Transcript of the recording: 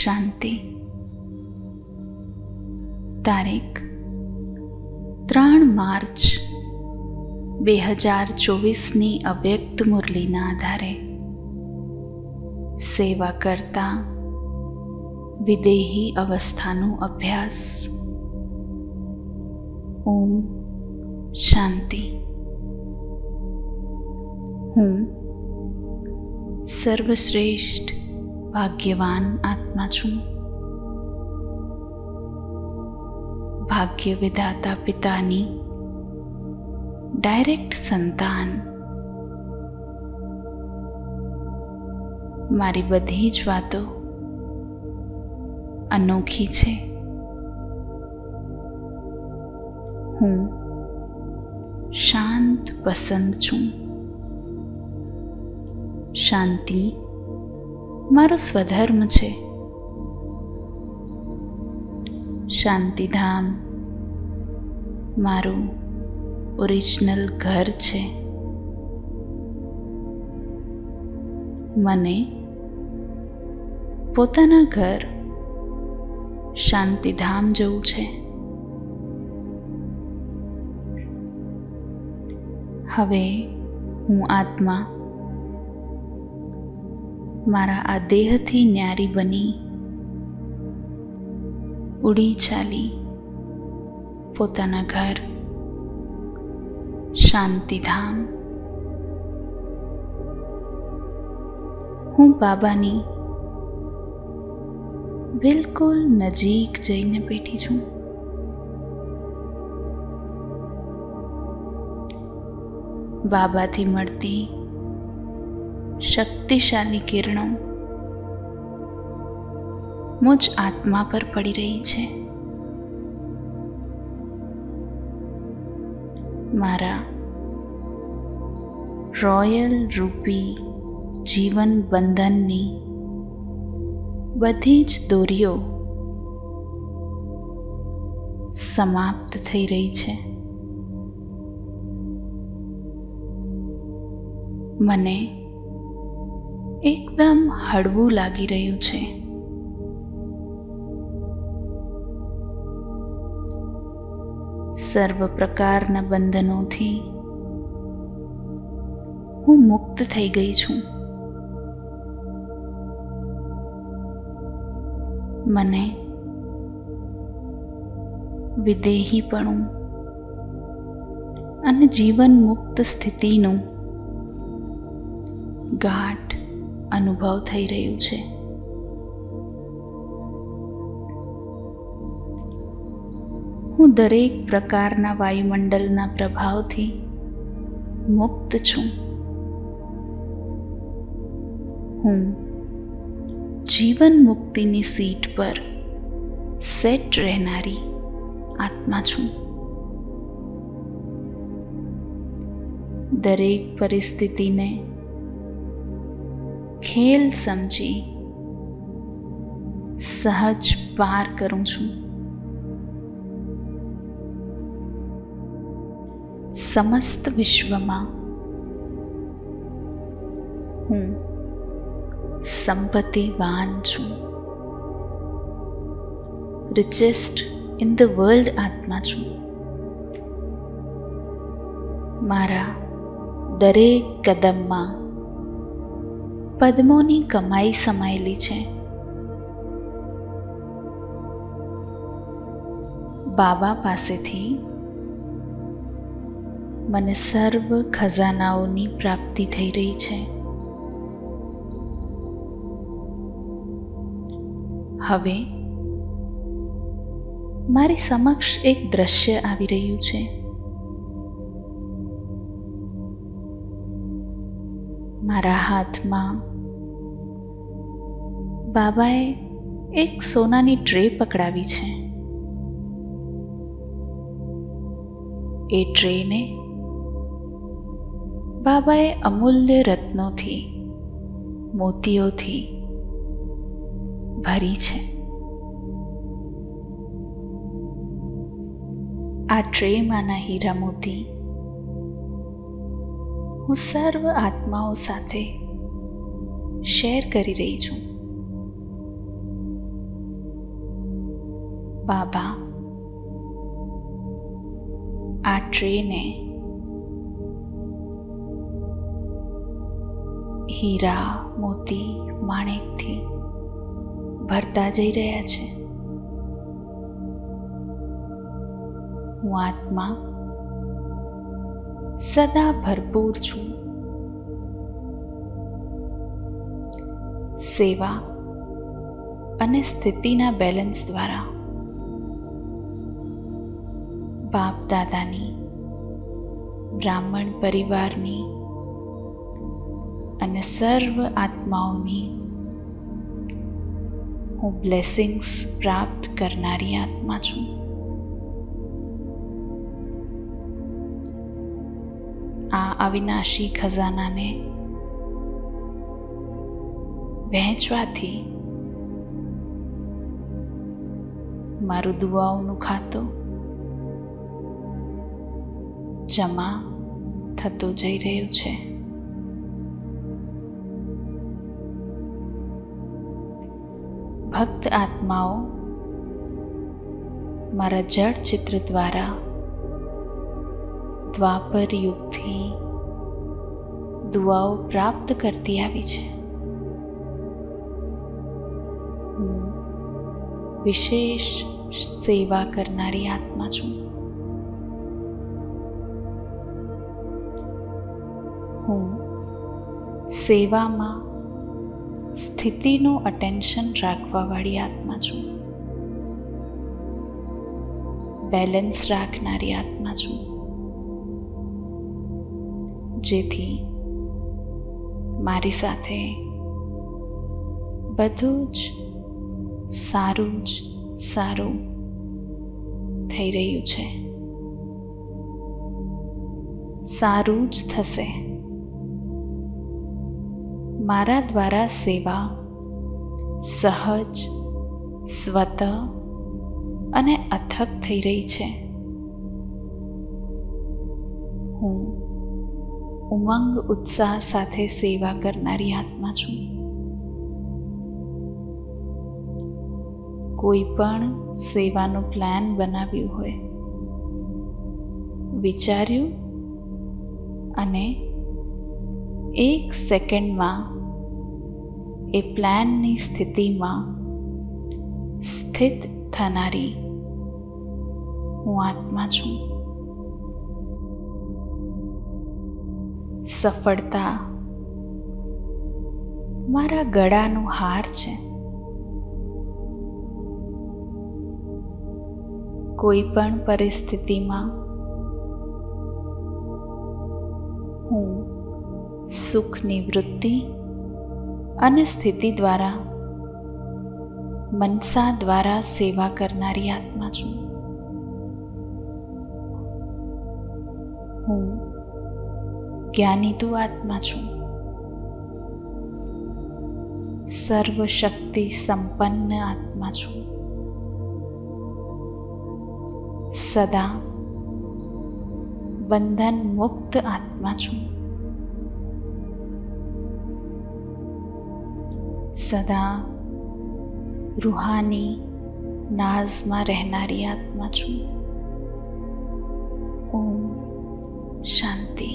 શાંતિ. તારીખ 3 માર્ચ 2024ની અવ્યક્ત મુરલીના આધારે સેવા કરતા વિદેહી અવસ્થાનો અભ્યાસ. ઓમ શાંતિ. હું સર્વશ્રેષ્ઠ ભાગ્યવાન આત્મા છું. ભાગ્ય વિધાતા પિતાની ડાયરેક્ટ સંતાન. મારી બધી જ વાતો અનોખી છે. હું શાંત પસંદ છું. શાંતિ મારો સ્વધર્મ છે. શાંતિધામ મારું ઓરિજિનલ ઘર છે. મને પોતાના ઘર શાંતિધામ જવું છે. હવે હું આત્મા મારા આ દેહથી ન્યારી બની ઉડી ચાલી પોતાના ઘર શાંતિધામ. હું બાબાની બિલકુલ નજીક જઈને બેઠી છું. બાબાથી મળતી શક્તિશાળી કિરણો મુજ આત્મા પર પડી રહી છે. મારા રોયલ રૂપી જીવન બંધનની બધી જ દોરીઓ સમાપ્ત થઈ રહી છે. મને એકદમ હળવું લાગી રહ્યું છે. સર્વ પ્રકારના બંધનોથી હું મુક્ત થઈ ગઈ છું. મને વિદેહીપણું અને જીવન મુક્ત સ્થિતિનું ગાઢ અનુભવ થઈ રહ્યું છે. હું દરેક પ્રકારના વાયુમંડળના પ્રભાવથી મુક્ત છું. હું જીવન મુક્તિની સીટ પર સેટ રહેનારી આત્મા છું. દરેક પરિસ્થિતિને ખેલ સમજી સહજ પાર કરું છું. સમસ્ત વિશ્વમાં હું સંપત્તિવાન છું. રિચેસ્ટ ઇન ધ વર્લ્ડ આત્મા છું. મારા દરેક કદમમાં પદ્મોની કમાઈ સમાયેલી છે. બાબા પાસેથી મને સર્વ ખજાનાઓની પ્રાપ્તિ થઈ રહી છે. હવે મારી સમક્ષ એક દ્રશ્ય આવી રહ્યું છે. મારા હાથમાં બાબાએ એક સોનાની ટ્રે પકડાવી છે. એ ટ્રેને બાબાએ અમૂલ્ય રત્નોથી મોતીઓથી ભરી છે. આ ટ્રેમાંના હીરા મોતી હું સર્વ આત્માઓ સાથે શેર કરી રહી છું. બાબા, આ ટ્રેને હીરા, મોતી, માણેકથી ભરતા જઈ રહ્યા છે. હું આત્મા સદા ભરપૂર છું. સેવા અને સ્થિતિના બેલેન્સ દ્વારા બાપ દાદાની, બ્રાહ્મણ પરિવારની અને સર્વ આત્માઓની હું બ્લેસિંગ્સ પ્રાપ્ત કરનારી આત્મા છું. આ અવિનાશી ખજાનાને વહેંચવાથી મારું દુઆઓનું ખાતું જમા થતું જઈ રહ્યું છે. ભક્ત આત્માઓ મારા જળ ચિત્ર દ્વારા દ્વાપર યુગથી દુઆઓ પ્રાપ્ત કરતી આવી છે. હું વિશેષ સેવા કરનારી આત્મા છું. હું સેવામાં સ્થિતિનું અટેન્શન રાખવાવાળી આત્મા છું. બેલેન્સ રાખનારી આત્મા છું, જેથી મારી સાથે બધું જ સારું થઈ રહ્યું છે. સારું જ થશે. મારા દ્વારા સેવા સહજ, સ્વતઃ અને અથક થઈ રહી છે. હું ઉમંગ ઉત્સાહ સાથે સેવા કરનારી આત્મા છું. કોઈ પણ સેવાનું પ્લાન બનાવ્યું હોય, વિચાર્યું અને 1 સેકન્ડમાં એ પ્લાનની સ્થિતિમાં સ્થિત થનારી હું આત્મા છું. સફળતા મારા ગળાનું હાર છે. કોઈ પણ પરિસ્થિતિમાં હું સુખની વૃત્તિ અને સ્થિતિ દ્વારા મનસા દ્વારા સેવા કરનારી આત્મા છું. હું જ્ઞાનીતુ આત્મા છું. સર્વશક્તિ સંપન્ન આત્મા છું. સદા બંધન મુક્ત આત્મા છું. સદા રૂહાની નાઝમાં રહેનારી આત્મા છું. ઓમ શાંતિ.